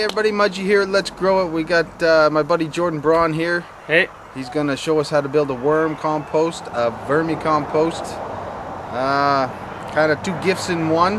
Hey everybody, Mudgy here. Let's grow it. We got my buddy Jordan Braun here. Hey. He's gonna show us how to build a worm compost, a vermicompost. Kind of two gifts in one.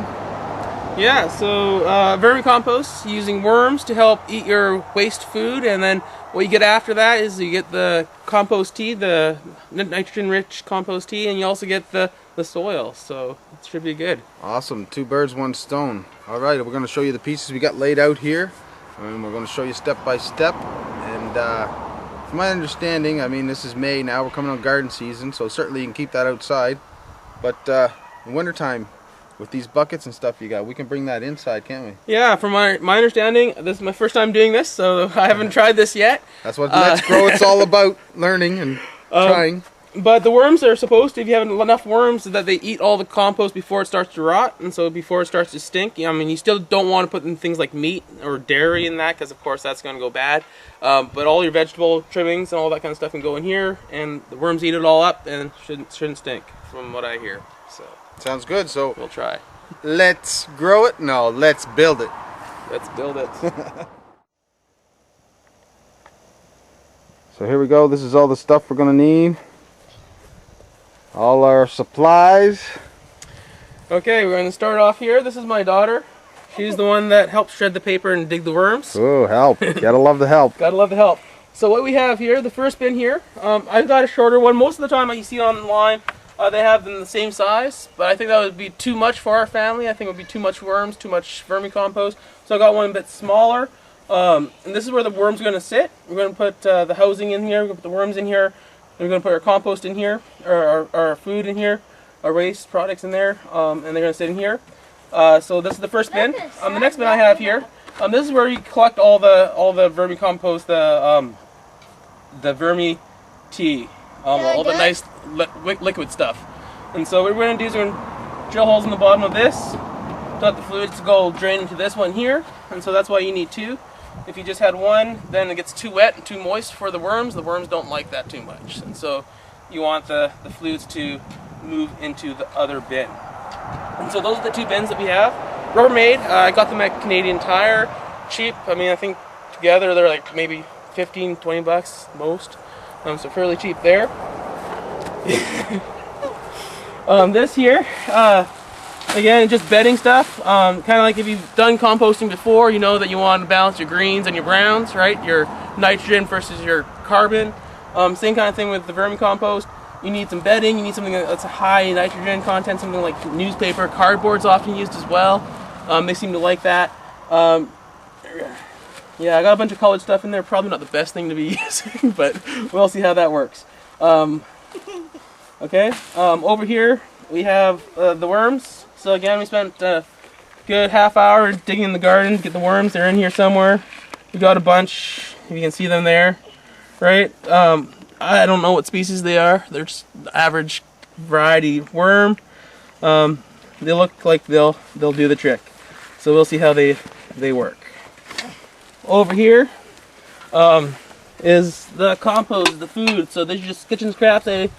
Yeah, so vermicompost, using worms to help eat your waste food, and then what you get after that is you get the compost tea, the nitrogen-rich compost tea, and you also get the soil, so it should be good. Awesome, two birds, one stone. All right, we're gonna show you the pieces we got laid out here, and we're gonna show you step by step. And from my understanding, I mean, this is May now, we're coming on garden season, so certainly you can keep that outside. But in wintertime, with these buckets and stuff you got, we can bring that inside, can't we? Yeah, from my understanding, this is my first time doing this, so I haven't tried this yet. That's what Let's Grow it's all about, learning and trying. But the worms are supposed to, if you have enough worms, that they eat all the compost before it starts to rot, and so before it starts to stink. I mean, you still don't want to put in things like meat or dairy in that, because of course that's going to go bad. But all your vegetable trimmings and all that kind of stuff can go in here, and the worms eat it all up, and shouldn't stink, from what I hear. So sounds good. So we'll try. Let's grow it? No, let's build it. Let's build it. So here we go. This is all the stuff we're going to need. All our supplies. Okay, we're going to start off here. This is my daughter. She's the one that helps shred the paper and dig the worms. Oh, help. Gotta love the help. Gotta love the help. So what we have here, the first bin here, I've got a shorter one. Most of the time you see online, they have them the same size, but I think that would be too much for our family. I think it would be too much worms, too much vermicompost. So I got one a bit smaller. And this is where the worms are going to sit. We're going to put the housing in here, we're going to put the worms in here. We're going to put our compost in here, or our food in here, our waste products in there, and they're going to sit in here. So this is the first bin. The next bin I have here, this is where you collect all the vermicompost, the vermi tea, all the nice liquid stuff. And so what we're going to do is we're going to drill holes in the bottom of this, to let the fluids go drain into this one here, and so that's why you need two. If you just had one, then it gets too wet and too moist for the worms. The worms don't like that too much. And so you want the fluids to move into the other bin. And so those are the two bins that we have. Rubbermaid, I got them at Canadian Tire. Cheap. I mean, I think together they're like maybe 15, 20 bucks most. So fairly cheap there. This here, again, just bedding stuff. Kind of like if you've done composting before, you know that you want to balance your greens and your browns, right? Your nitrogen versus your carbon. Same kind of thing with the vermicompost. You need some bedding, you need something that's a high nitrogen content, something like newspaper. Cardboard's often used as well. They seem to like that. Yeah, I got a bunch of colored stuff in there. Probably not the best thing to be using, but we'll see how that works. Okay, over here we have the worms. So again, we spent a good half hour digging in the garden to get the worms. They're in here somewhere. We got a bunch, if you can see them there, right? I don't know what species they are. They're just average variety worm. They look like they'll do the trick. So we'll see how they work. Over here is the compost, the food. So these are just kitchen scraps I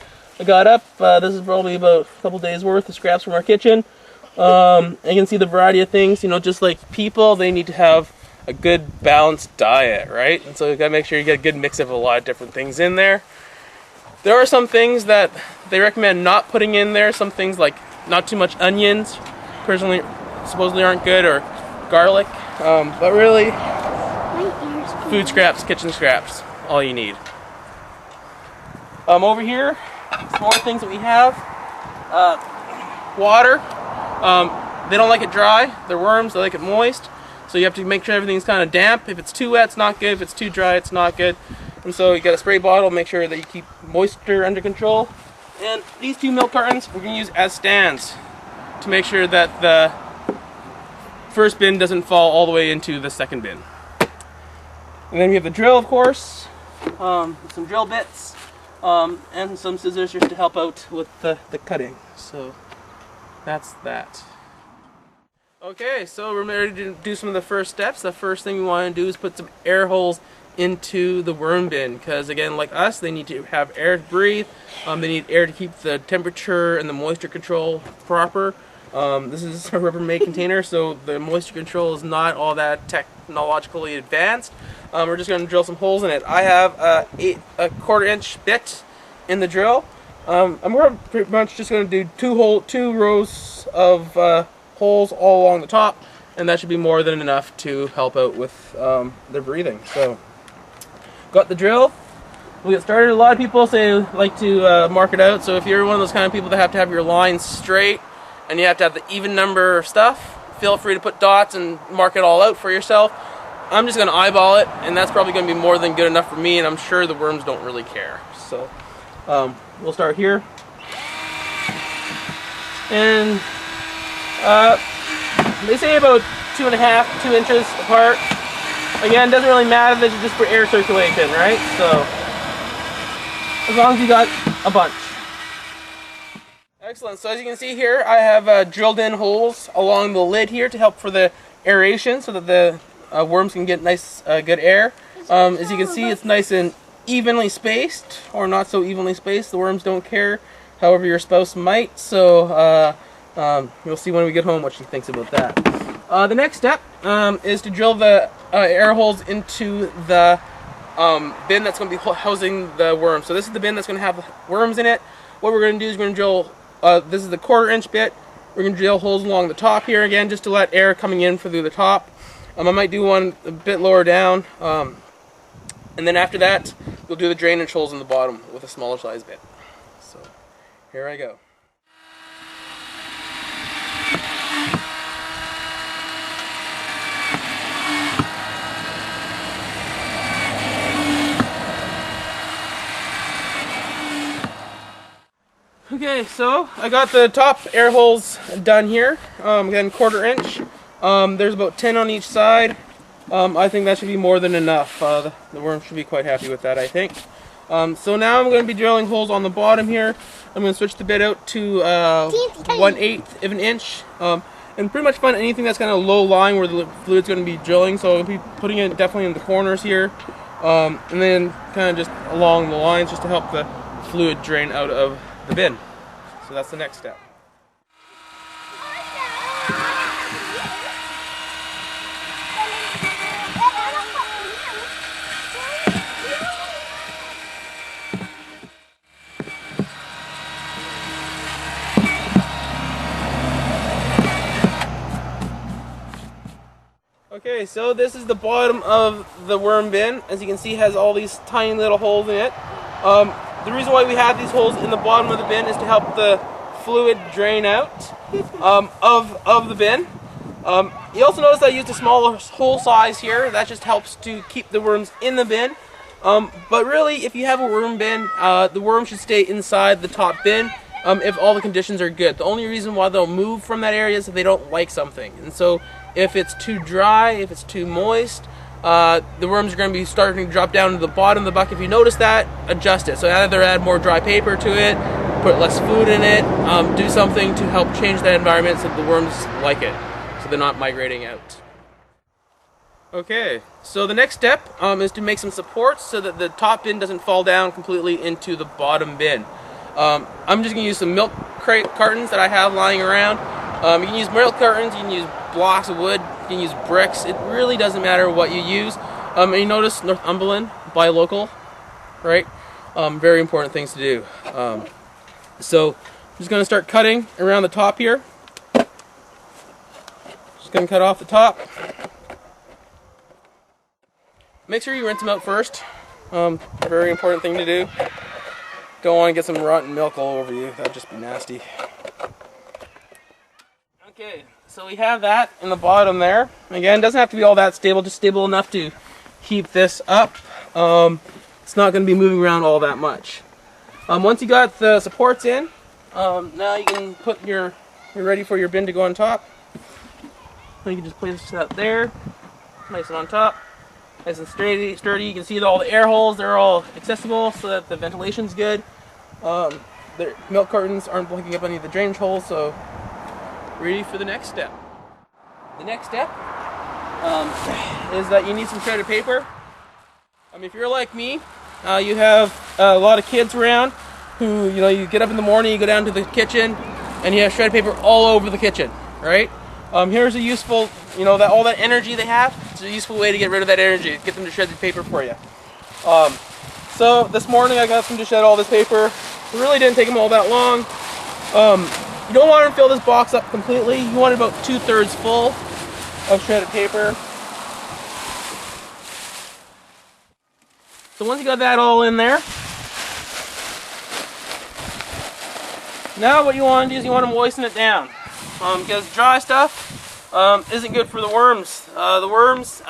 got up. This is probably about a couple days worth of scraps from our kitchen. You can see the variety of things. You know, just like people, they need to have a good balanced diet, right? And so you gotta make sure you get a good mix of a lot of different things in there. There are some things that they recommend not putting in there. Some things like not too much onions, personally, supposedly aren't good, or garlic. But really, food scraps, kitchen scraps, all you need. Over here, some more things that we have. Water. They don't like it dry. They're worms, they like it moist. So you have to make sure everything's kind of damp. If it's too wet, it's not good. If it's too dry, it's not good. And so you got a spray bottle, make sure that you keep moisture under control. And these two milk cartons we're going to use as stands to make sure that the first bin doesn't fall all the way into the second bin. And then we have the drill, of course, some drill bits, and some scissors just to help out with the cutting. So that's that. Okay, so we're ready to do some of the first steps. The first thing we want to do is put some air holes into the worm bin, because again, like us, they need to have air to breathe. They need air to keep the temperature and the moisture control proper. This is a Rubbermaid container, so the moisture control is not all that technologically advanced. We're just going to drill some holes in it. I have a 1/4-inch bit in the drill. I'm pretty much just going to do two rows of holes all along the top, and that should be more than enough to help out with the breathing. So, got the drill. We'll get started. A lot of people like to mark it out. So if you're one of those kind of people that have to have your lines straight and you have to have the even number of stuff, feel free to put dots and mark it all out for yourself. I'm just going to eyeball it, and that's probably going to be more than good enough for me, and I'm sure the worms don't really care. So we'll start here. And they say about 2.5 to 2 inches apart. Again, doesn't really matter, this is just for air circulation, right? So as long as you got a bunch. Excellent. So as you can see here, I have drilled in holes along the lid here to help for the aeration, so that the worms can get nice, good air. As you can see, it's nice and evenly spaced, or not so evenly spaced. The worms don't care, however your spouse might. So you'll see when we get home what she thinks about that. The next step is to drill the air holes into the bin that's going to be housing the worms. So this is the bin that's going to have worms in it. What we're going to do is we're going to drill, this is the 1/4-inch bit. We're going to drill holes along the top here again, just to let air coming in through the top. I might do one a bit lower down, and then after that we'll do the drainage holes in the bottom with a smaller size bit. So here I go. Okay, so I got the top air holes done here. Again, 1/4 inch. There's about 10 on each side. I think that should be more than enough. The worm should be quite happy with that, I think. So now I'm going to be drilling holes on the bottom here. I'm going to switch the bit out to 1/8 of an inch. And pretty much find anything that's kind of low lying where the fluid's going to be drilling. So I'll be putting it definitely in the corners here. And then kind of just along the lines just to help the fluid drain out of the bin. So that's the next step. Okay, so this is the bottom of the worm bin. As you can see, it has all these tiny little holes in it. The reason why we have these holes in the bottom of the bin is to help the fluid drain out of the bin. You also notice I used a smaller hole size here. That just helps to keep the worms in the bin. But really, if you have a worm bin, the worm should stay inside the top bin if all the conditions are good. The only reason why they'll move from that area is if they don't like something. And so if it's too dry, if it's too moist, the worms are going to be starting to drop down to the bottom of the bucket. If you notice that, adjust it. So either add more dry paper to it, put less food in it, do something to help change that environment so that the worms like it, so they're not migrating out. Okay, so the next step is to make some supports so that the top bin doesn't fall down completely into the bottom bin. I'm just going to use some milk crate cartons that I have lying around. You can use milk cartons, you can use blocks of wood, you can use bricks. It really doesn't matter what you use. And you notice Northumberland, buy local, right? Very important things to do. So I'm just going to start cutting around the top here. Just going to cut off the top. Make sure you rinse them out first. Very important thing to do. Don't want to get some rotten milk all over you. That'd just be nasty. Okay, so we have that in the bottom there. Again, it doesn't have to be all that stable, just stable enough to keep this up. It's not going to be moving around all that much. Once you got the supports in, now you can put you're ready for your bin to go on top. You can just place that there, nice and on top, nice and sturdy. You can see that all the air holes, they're all accessible so that the ventilation's good. The milk cartons aren't blocking up any of the drainage holes, so ready for the next step. The next step is that you need some shredded paper. If you're like me, you have a lot of kids around who, you get up in the morning, you go down to the kitchen, and you have shredded paper all over the kitchen, right? Here's a useful, that all that energy they have, it's a useful way to get rid of that energy, get them to shred the paper for you. So this morning I got them to shed all this paper. It really didn't take them all that long. You don't want to fill this box up completely. You want it about 2/3 full of shredded paper. So once you got that all in there, now what you want to do is you want to moisten it down. Because dry stuff isn't good for the worms. The worms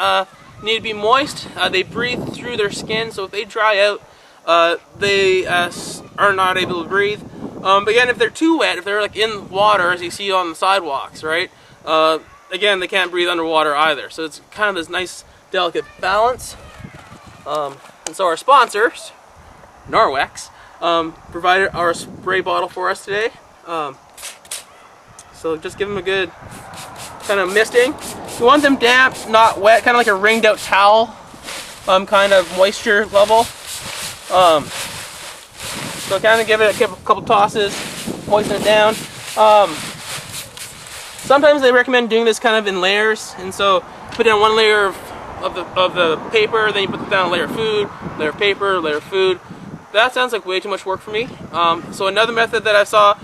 need to be moist. They breathe through their skin, so if they dry out, they are not able to breathe. But again, if they're too wet, if they're like in water, as you see on the sidewalks, right? Again, they can't breathe underwater either. So it's kind of this nice, delicate balance. And so our sponsors, Norwex, provided our spray bottle for us today. So just give them a good kind of misting. You want them damp, not wet, kind of like a wringed out towel kind of moisture level. So kind of give it a couple tosses, moisten it down. Sometimes they recommend doing this kind of in layers, and so put down one layer of the paper, then you put down a layer of food, layer of paper, layer of food. That sounds like way too much work for me. So another method that I saw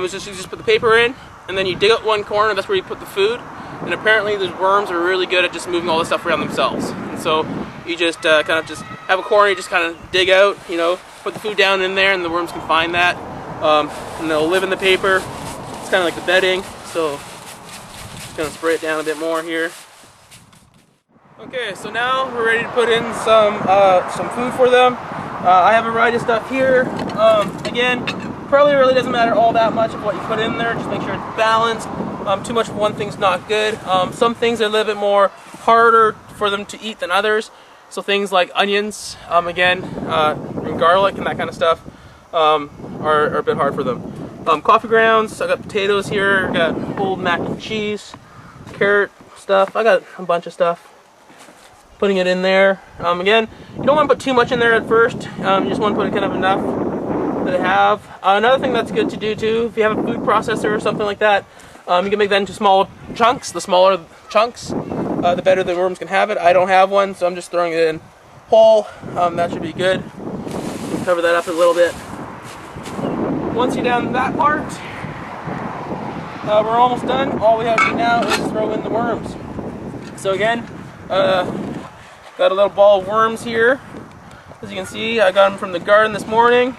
is just you just put the paper in, and then you dig up one corner, that's where you put the food. And apparently those worms are really good at just moving all this stuff around themselves. And so you just kind of just have a corner, you just kind of dig out, put the food down in there, and the worms can find that. And they'll live in the paper. It's kind of like the bedding. So just gonna spray it down a bit more here. Okay, so now we're ready to put in some food for them. I have a variety of stuff here. Again, probably really doesn't matter all that much of what you put in there. Just make sure it's balanced. Too much of one thing's not good. Some things are a little bit more harder for them to eat than others. So things like onions, again, and garlic and that kind of stuff are a bit hard for them. Coffee grounds, I got potatoes here, I got whole mac and cheese, carrot stuff. I got a bunch of stuff. Putting it in there. Again, you don't want to put too much in there at first. You just want to put kind of enough that I have. Another thing that's good to do too, if you have a food processor or something like that, you can make that into small chunks. The smaller chunks, the better the worms can have it. I don't have one, so I'm just throwing it in whole. That should be good. Cover that up a little bit. Once you're done that part, we're almost done. All we have to do now is throw in the worms. So again, got a little ball of worms here. As you can see, I got them from the garden this morning.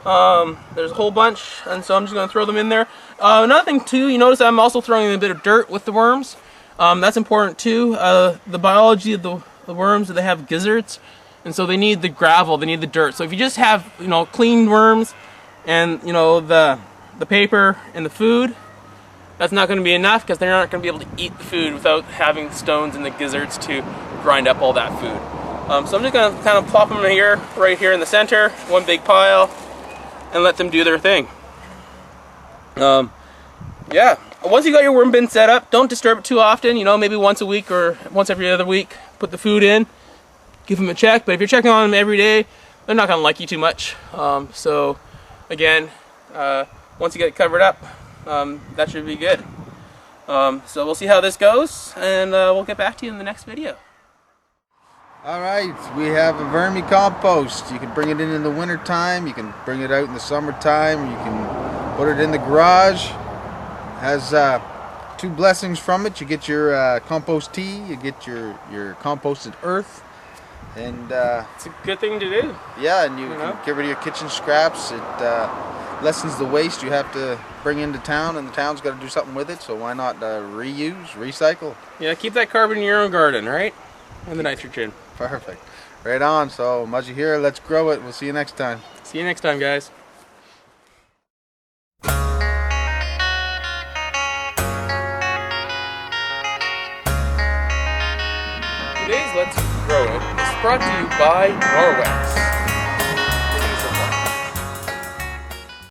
There's a whole bunch, and so I'm just going to throw them in there. Another thing too, you notice I'm also throwing in a bit of dirt with the worms. That's important too. The biology of the worms, they have gizzards, and so they need the gravel, they need the dirt. So if you just have clean worms and the paper and the food, that's not going to be enough, because they're not going to be able to eat the food without having stones in the gizzards to grind up all that food. So I'm just going to kind of plop them here, right here in the center, one big pile, and let them do their thing. Yeah, once you got your worm bin set up, don't disturb it too often. Maybe once a week or once every other week. Put the food in, give them a check. But if you're checking on them every day, they're not going to like you too much. So again, once you get it covered up, that should be good. So we'll see how this goes, and we'll get back to you in the next video. Alright, we have a vermicompost. You can bring it in the winter time, you can bring it out in the summertime, you can put it in the garage. Has two blessings from it. You get your compost tea, you get your composted earth, and it's a good thing to do. Yeah, and you can get rid of your kitchen scraps. It lessens the waste you have to bring into town, and the town's got to do something with it, so why not reuse, recycle? Yeah, keep that carbon in your own garden, right? And the nitrogen. Perfect. Right on. So, much here, let's grow it. We'll see you next time. See you next time, guys. Today's Let's Grow It is brought to you by Norwex.